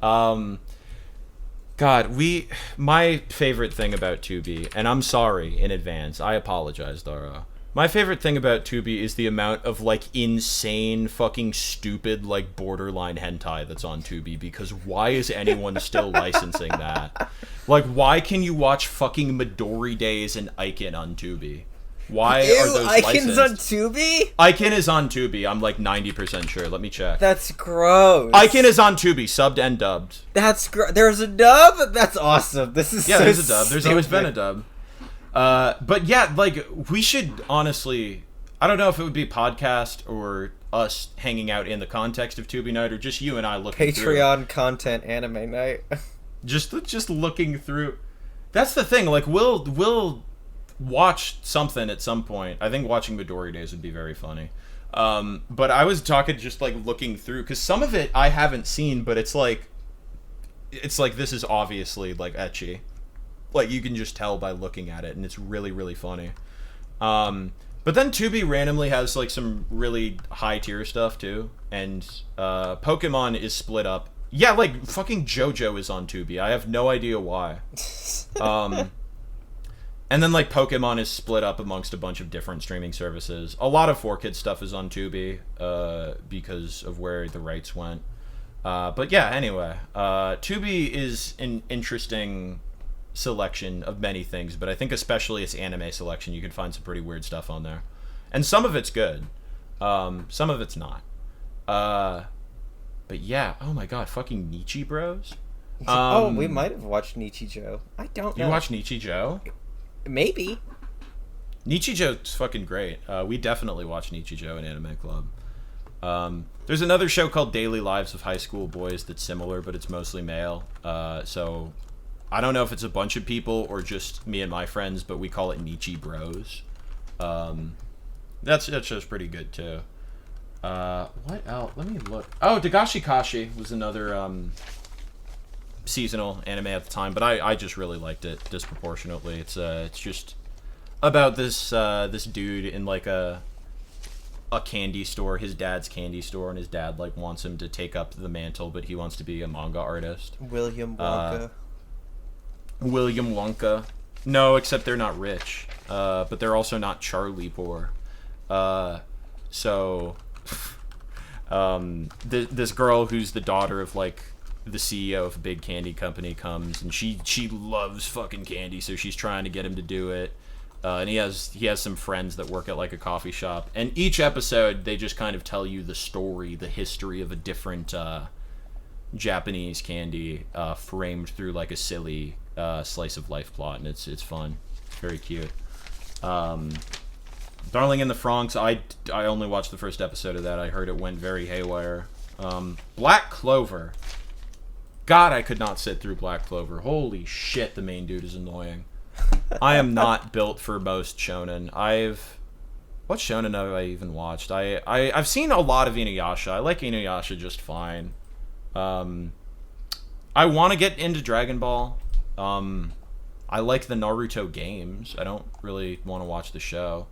God, my favorite thing about Tubi, and I'm sorry in advance. I apologize, Daro. My favorite thing about Tubi is the amount of, like, insane, fucking stupid, like, borderline hentai that's on Tubi, because why is anyone still licensing that? Like, why can you watch fucking Midori Days and Aiken on Tubi? Why are those Aiken's licensed? on Tubi? Aiken is on Tubi, I'm, like, 90% sure. Let me check. That's gross. Aiken is on Tubi, subbed and dubbed. That's There's a dub? That's awesome. This is so there's a dub. There's always been a dub. But yeah, like, we should honestly, I don't know if it would be a podcast or us hanging out in the context of Tubi Night or just you and I looking Patreon through. Content anime night. just looking through. That's the thing, like, we'll watch something at some point. I think watching Midori Days would be very funny. But I was talking just, like, looking through, because some of it I haven't seen, but it's like this is obviously, like, ecchi. Like, you can just tell by looking at it, and it's really, really funny. But then Tubi randomly has, like, some really high-tier stuff, too. And Pokemon is split up. Yeah, like, fucking JoJo is on Tubi. I have no idea why. And then, like, Pokemon is split up amongst a bunch of different streaming services. A lot of 4Kids stuff is on Tubi because of where the rights went. But yeah, anyway. Tubi is an interesting selection of many things, but I think especially its anime selection, you can find some pretty weird stuff on there, and some of it's good, some of it's not. But yeah, oh my god, fucking Nichi Bros. We might have watched Nichijou. I don't know. You watched Nichijou? Maybe. Nichijou's fucking great. We definitely watched Nichijou in Anime Club. There's another show called Daily Lives of High School Boys that's similar, but it's mostly male. So I don't know if it's a bunch of people or just me and my friends, but we call it Nichi Bros. That show's pretty good too. What else? Let me look. Oh, Dagashi Kashi was another seasonal anime at the time, but I just really liked it disproportionately. It's just about this dude in like a candy store, his dad's candy store, and his dad like wants him to take up the mantle, but he wants to be a manga artist. William Wonka. William Wonka. No, except they're not rich. But they're also not Charlie poor. So this girl who's the daughter of like the CEO of a big candy company comes, and she loves fucking candy, so she's trying to get him to do it. And he has some friends that work at like a coffee shop, and each episode they just kind of tell you the story, the history of a different Japanese candy, framed through like a silly slice of life plot, and it's fun, very cute. Darling in the Franxx, I only watched the first episode of that. I heard it went very haywire. Black Clover. God, I could not sit through Black Clover. Holy shit, the main dude is annoying. I am not built for most shonen. What shonen have I even watched? I've seen a lot of Inuyasha. I like Inuyasha just fine. I want to get into Dragon Ball. I like the Naruto games. I don't really want to watch the show.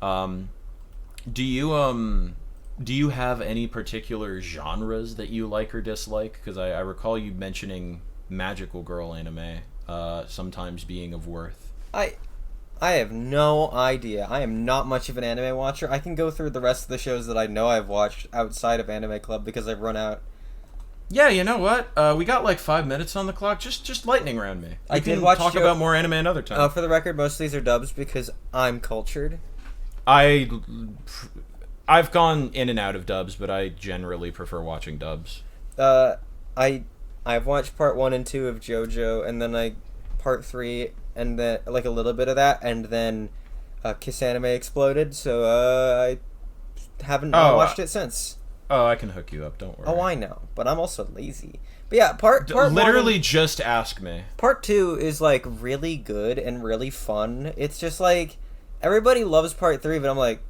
Do you have any particular genres that you like or dislike? Because I recall you mentioning magical girl anime sometimes being of worth. I have no idea. I am not much of an anime watcher. I can go through the rest of the shows that I know I've watched outside of Anime Club because I've run out. Yeah, you know what? We got like 5 minutes on the clock. Just lightning round me. I did watch talk about more anime another time. For the record, most of these are dubs because I'm cultured. I've gone in and out of dubs, but I generally prefer watching dubs. I've watched part 1 and 2 of JoJo, and then part 3, and then like a little bit of that, and then Kiss Anime exploded, so I haven't watched it since. Oh, I can hook you up. Don't worry. Oh, I know, but I'm also lazy. But yeah, part literally 1, just ask me. Part 2 is like really good and really fun. It's just like everybody loves part 3, but I'm like,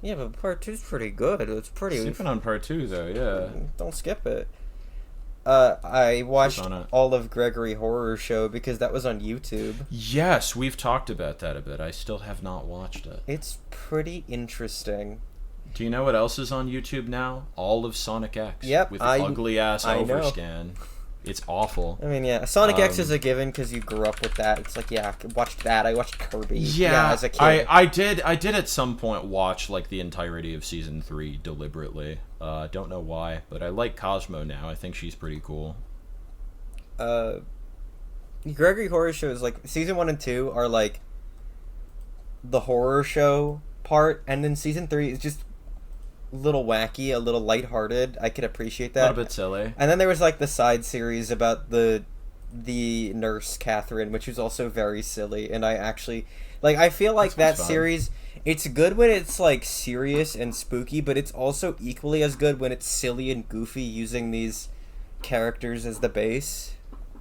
yeah, but part 2's pretty good. It's pretty. Skipping on part 2 though, yeah. Don't skip it. I watched all of Gregory Horror Show because that was on YouTube. Yes, we've talked about that a bit. I still have not watched it. It's pretty interesting. Do you know what else is on YouTube now? All of Sonic X. Yep. With ugly ass overscan. It's awful. I mean, yeah, Sonic X is a given because you grew up with that. It's like, yeah, I watched that. I watched Kirby. Yeah, as a kid. I did at some point watch like the entirety of season 3 deliberately. Don't know why, but I like Cosmo now. I think she's pretty cool. Gregory Horror Show is like season 1 and 2 are like the horror show part, and then season 3 is just a little wacky, a little lighthearted. I could appreciate that. A little bit silly. And then there was like the side series about the nurse Catherine, which was also very silly. And I actually I feel like that series, it's good when it's like serious and spooky, but it's also equally as good when it's silly and goofy, using these characters as the base.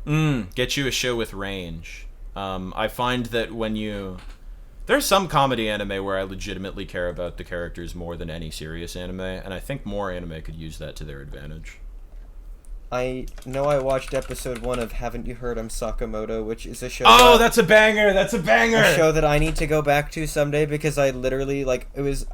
Get you a show with range. I find that there's some comedy anime where I legitimately care about the characters more than any serious anime, and I think more anime could use that to their advantage. I know I watched episode 1 of Haven't You Heard I'm Sakamoto, which is a show... Oh, that's a banger! That's a banger! A show that I need to go back to someday because I literally, it was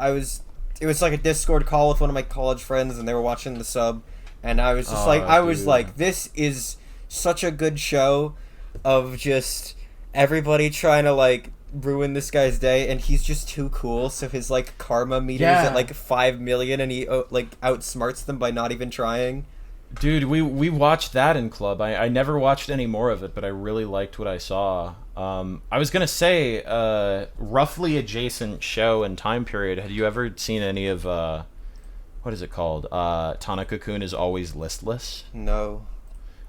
like a Discord call with one of my college friends, and they were watching the sub, and I was just this is such a good show of just everybody trying to, ruin this guy's day, and he's just too cool, so his karma meter is at 5 million, and he outsmarts them by not even trying. Dude, we watched that in club. I never watched any more of it, but I really liked what I saw. I was gonna say, roughly adjacent show and time period. Had you ever seen any of what is it called? Tanaka-kun is Always Listless? No.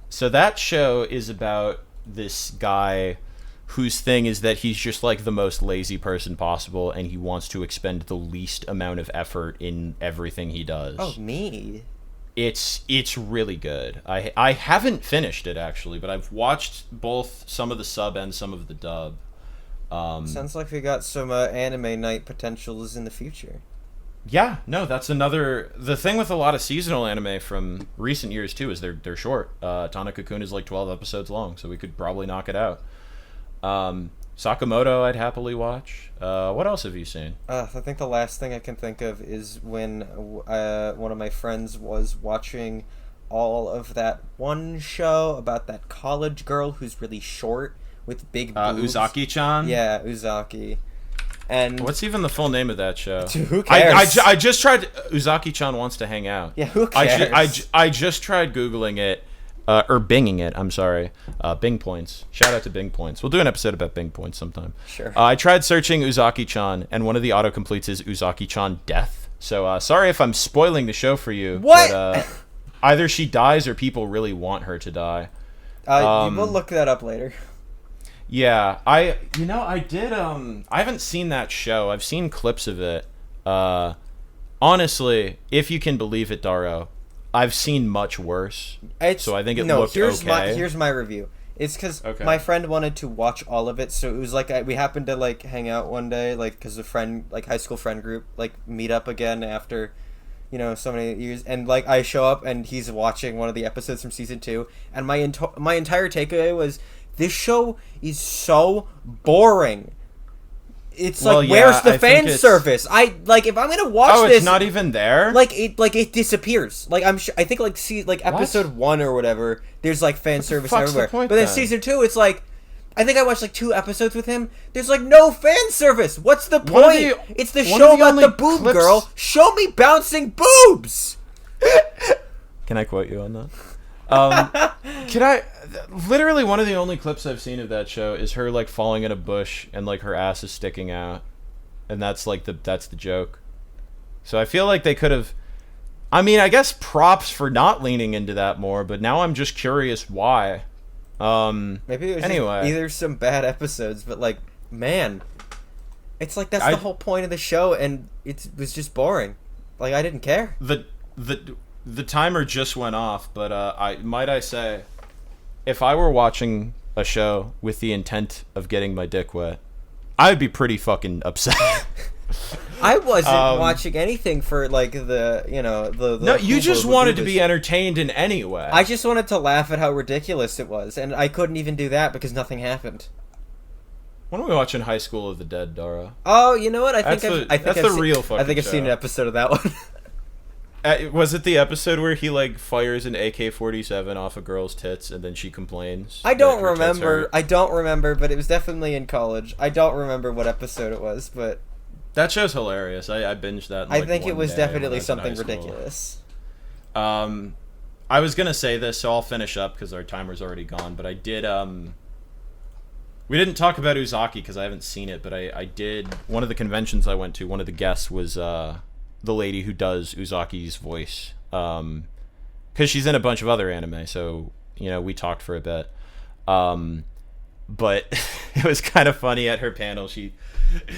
So that show is about this guy whose thing is that he's just the most lazy person possible, and he wants to expend the least amount of effort in everything he does. Oh, me. It's really good. I haven't finished it actually, but I've watched both some of the sub and some of the dub. Sounds like we got some anime night potentials in the future. Yeah, no, that's another. The thing with a lot of seasonal anime from recent years too is they're short. Tanaka-kun is like 12 episodes long, so we could probably knock it out. Sakamoto, I'd happily watch. What else have you seen? I think the last thing I can think of is when one of my friends was watching all of that one show about that college girl who's really short with big boobs. Uzaki-chan? Yeah, Uzaki. And what's even the full name of that show? Dude, who cares? I just tried. Uzaki-chan wants to hang out. Yeah, who cares? I just tried Googling it, or Binging it. I'm sorry. Bing points. Shout out to Bing points. We'll do an episode about Bing points sometime. Sure. I tried searching Uzaki-chan, and one of the autocompletes is Uzaki-chan death. So sorry if I'm spoiling the show for you. What? But, either she dies or people really want her to die. We'll look that up later. Yeah, I did, I haven't seen that show. I've seen clips of it. Honestly, if you can believe it, Daro, I've seen much worse. So I think it looked okay. Here's my review. It's because Okay. my friend wanted to watch all of it, so it was like we happened to like hang out one day, like because a friend, like high school friend group, like meet up again after, so many years, and like I show up and he's watching one of the episodes from season 2, and my entire takeaway was, this show is so boring. It's where's the fan service? If I'm gonna watch this, it's not even there. It disappears. I think episode 1 or whatever. There's like fan service everywhere. But then season 2, it's like, I think I watched like 2 episodes with him. There's like no fan service. What's the point? It's the show about the boob girl. Show me bouncing boobs. Can I quote you on that? Literally one of the only clips I've seen of that show is her like falling in a bush and like her ass is sticking out, and that's the joke. So I feel like they could have, I guess props for not leaning into that more, but now I'm just curious why. Maybe it was either some bad episodes, but like, man, it's like that's the whole point of the show, and it was just boring. Like, I didn't care. The timer just went off, but I say, if I were watching a show with the intent of getting my dick wet, I would be pretty fucking upset. I wasn't watching anything for like the No, you just wanted to be entertained in any way. I just wanted to laugh at how ridiculous it was, and I couldn't even do that because nothing happened. When are we watching High School of the Dead, Dara? Oh, you know what? I think I've seen an episode of that one. Was it the episode where he like fires an AK-47 off a girl's tits and then she complains? I don't remember, but it was definitely in college. I don't remember what episode it was, but that show's hilarious. I binged that. I think it was definitely something ridiculous. I was gonna say this, so I'll finish up because our timer's already gone. But I did. We didn't talk about Uzaki because I haven't seen it, but I did. One of the conventions I went to, one of the guests was the lady who does Uzaki's voice, because she's in a bunch of other anime, so we talked for a bit, but it was kind of funny at her panel.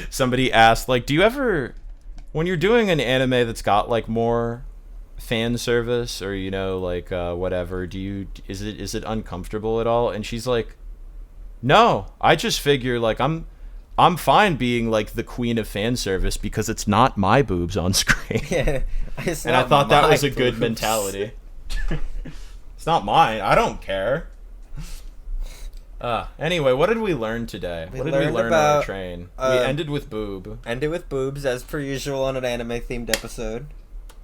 Somebody asked, like, do you ever, when you're doing an anime that's got like more fan service or whatever, is it uncomfortable at all? And she's like, no, I just figure like I'm fine being like the queen of fan service because it's not my boobs on screen. Yeah, and I thought that was a good mentality. It's not mine. I don't care. Anyway, what did we learn today? What did we learn on our train? We ended with boob. Ended with boobs, as per usual on an anime-themed episode.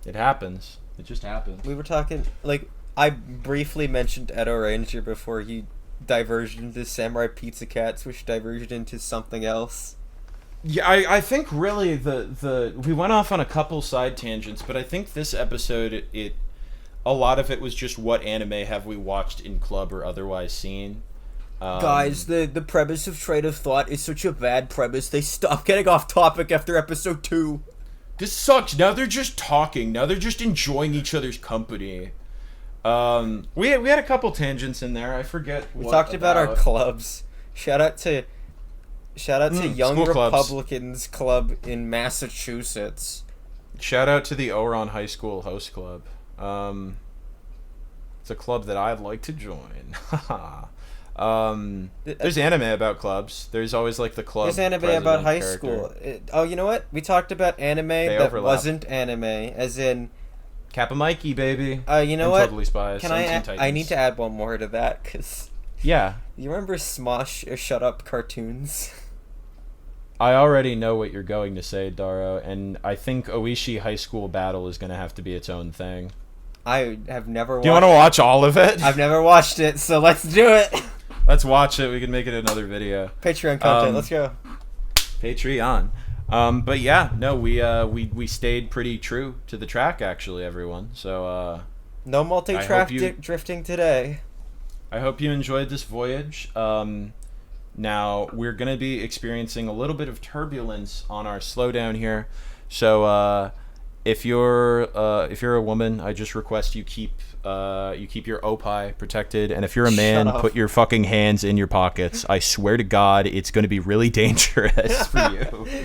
It happens. It just happens. We were talking, like, I briefly mentioned Edo Ranger before he diverged into Samurai Pizza Cats, which diverged into something else. Yeah, I think really we went off on a couple side tangents, but I think this episode, a lot of it was just what anime have we watched in club or otherwise seen. Guys, the premise of Train of Thought is such a bad premise. They stopped getting off topic after episode 2. This sucks. Now they're just talking. Now they're just enjoying each other's company. We had a couple tangents in there. I forget. We talked about our clubs. Shout out to Young Republicans Club in Massachusetts. Shout out to the Oron High School Host Club. It's a club that I'd like to join. There's anime about clubs. There's always like the club. There's anime president about high character. school. Oh, you know what? We talked about anime that overlap. wasn't anime, as in. Kappa Mikey, baby. You know and what? Totally Spies. Can and I? Teen Titans. I need to add one more to that because. Yeah. You remember Smosh or Shut Up cartoons? I already know what you're going to say, Daro, and I think Oishi High School Battle is going to have to be its own thing. I have never watched. Do you want to watch all of it? I've never watched it, so let's do it. Let's watch it. We can make it another video. Patreon content. Let's go. Patreon. But yeah, no, we stayed pretty true to the track, actually, everyone. So no multi-track you- drifting today. I hope you enjoyed this voyage. Now we're gonna be experiencing a little bit of turbulence on our slowdown here, so if you're a woman, I just request you keep your opai protected, and if you're a man, put your fucking hands in your pockets. I swear to God, it's gonna be really dangerous for you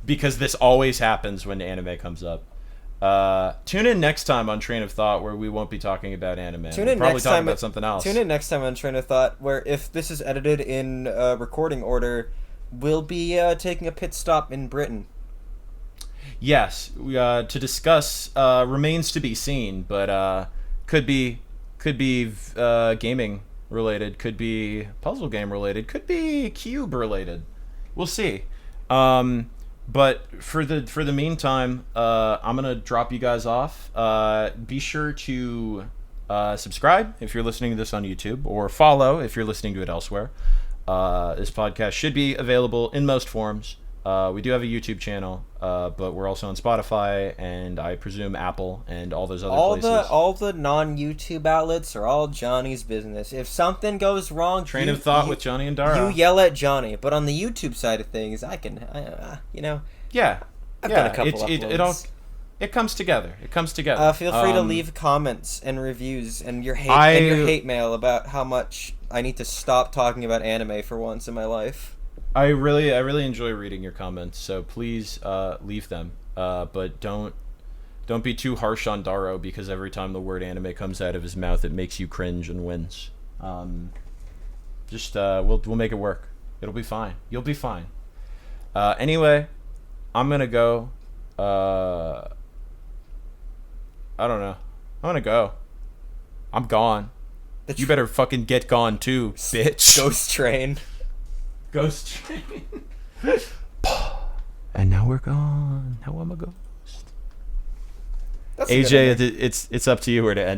because this always happens when anime comes up. Tune in next time on Train of Thought, where we won't be talking about anime. Tune We'll in probably next talk time about something else. Tune in next time on Train of Thought, where if this is edited in recording order, we'll be taking a pit stop in Britain. Yes, to discuss remains to be seen, but could be gaming related, could be puzzle game related, could be cube related. We'll see. But for the meantime, I'm gonna drop you guys off. Be sure to subscribe if you're listening to this on YouTube, or follow if you're listening to it elsewhere. This podcast should be available in most forms. We do have a YouTube channel, but we're also on Spotify and I presume Apple and all those other places. All the non-YouTube outlets are all Johnny's business. If something goes wrong, Train of Thought with Jonii and Daro. You yell at Johnny, but on the YouTube side of things, I can, Yeah, I've done a couple uploads. It comes together. Feel free to leave comments and reviews and your hate mail about how much I need to stop talking about anime for once in my life. I really enjoy reading your comments, so please leave them. But don't be too harsh on Daro, because every time the word anime comes out of his mouth, it makes you cringe and wince. We'll make it work. It'll be fine. You'll be fine. Anyway, I'm gonna go. I don't know. I'm gonna go. I'm gone. You better fucking get gone too, bitch. Ghost train. Ghost train. And now we're gone. Now I'm a ghost. AJ, it's up to you where to end.